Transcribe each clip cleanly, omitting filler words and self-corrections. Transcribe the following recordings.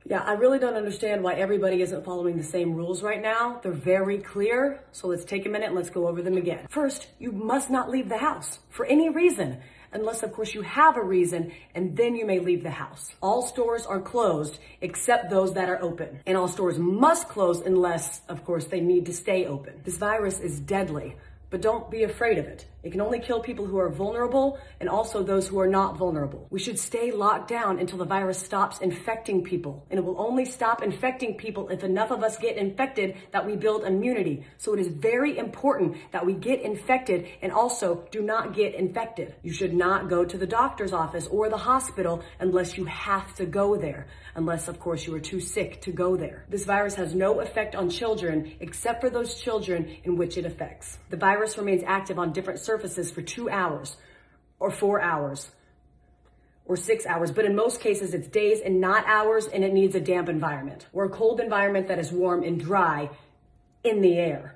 Yeah, I really don't understand why everybody isn't following the same rules right now. They're very clear. So let's take a minute and let's go over them again. First, you must not leave the house for any reason, unless of course you have a reason, and then you may leave the house. All stores are closed except those that are open. And all stores must close unless, of course, they need to stay open. This virus is deadly, but don't be afraid of it. It can only kill people who are vulnerable and also those who are not vulnerable. We should stay locked down until the virus stops infecting people. And it will only stop infecting people if enough of us get infected that we build immunity. So it is very important that we get infected and also do not get infected. You should not go to the doctor's office or the hospital unless you have to go there. Unless, of course, you are too sick to go there. This virus has no effect on children except for those children in which it affects. The virus remains active on different surfaces for 2 hours or 4 hours or 6 hours, but in most cases it's days and not hours, and it needs a damp environment or a cold environment that is warm and dry in the air,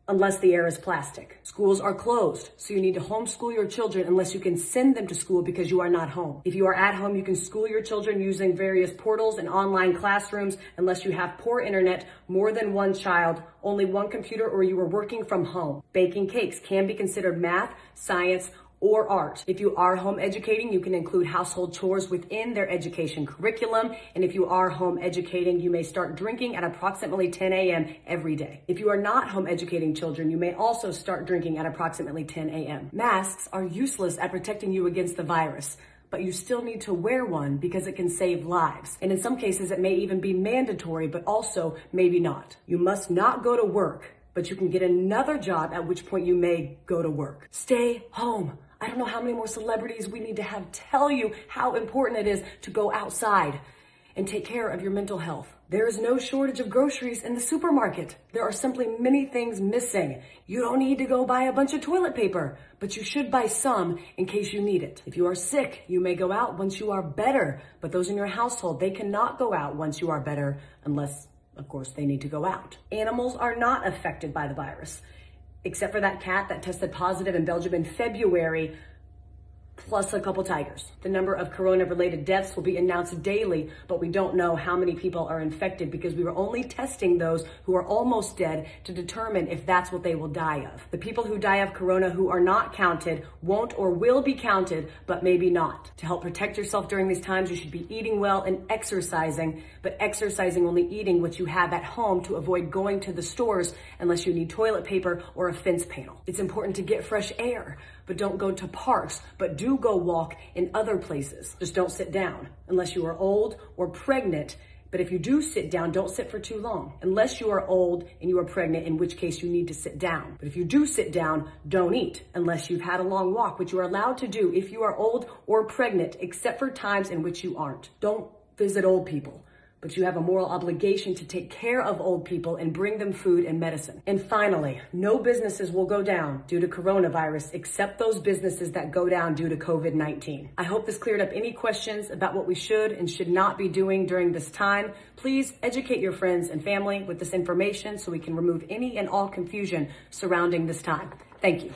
unless the air is plastic. Schools are closed, so you need to homeschool your children unless you can send them to school because you are not home. If you are at home, you can school your children using various portals and online classrooms unless you have poor internet, more than one child, only one computer, or you are working from home. Baking cakes can be considered math, science, or art. If you are home educating, you can include household chores within their education curriculum. And if you are home educating, you may start drinking at approximately 10 a.m. every day. If you are not home educating children, you may also start drinking at approximately 10 a.m. Masks are useless at protecting you against the virus, but you still need to wear one because it can save lives. And in some cases, it may even be mandatory, but also maybe not. You must not go to work, but you can get another job, at which point you may go to work. Stay home. I don't know how many more celebrities we need to have tell you how important it is to go outside and take care of your mental health. There is no shortage of groceries in the supermarket. There are simply many things missing. You don't need to go buy a bunch of toilet paper, but you should buy some in case you need it. If you are sick, you may go out once you are better, but those in your household, they cannot go out once you are better unless, of course, they need to go out. Animals are not affected by the virus, except for that cat that tested positive in Belgium in February, plus a couple tigers. The number of corona-related deaths will be announced daily, but we don't know how many people are infected because we were only testing those who are almost dead to determine if that's what they will die of. The people who die of corona who are not counted won't or will be counted, but maybe not. To help protect yourself during these times, you should be eating well and exercising, but exercising only eating what you have at home to avoid going to the stores unless you need toilet paper or a fence panel. It's important to get fresh air, but don't go to parks, but do go walk in other places. Just don't sit down unless you are old or pregnant. But if you do sit down, don't sit for too long, unless you are old and you are pregnant, in which case you need to sit down. But if you do sit down, don't eat unless you've had a long walk, which you are allowed to do if you are old or pregnant, except for times in which you aren't. Don't visit old people, but you have a moral obligation to take care of old people and bring them food and medicine. And finally, no businesses will go down due to coronavirus except those businesses that go down due to COVID-19. I hope this cleared up any questions about what we should and should not be doing during this time. Please educate your friends and family with this information so we can remove any and all confusion surrounding this time. Thank you.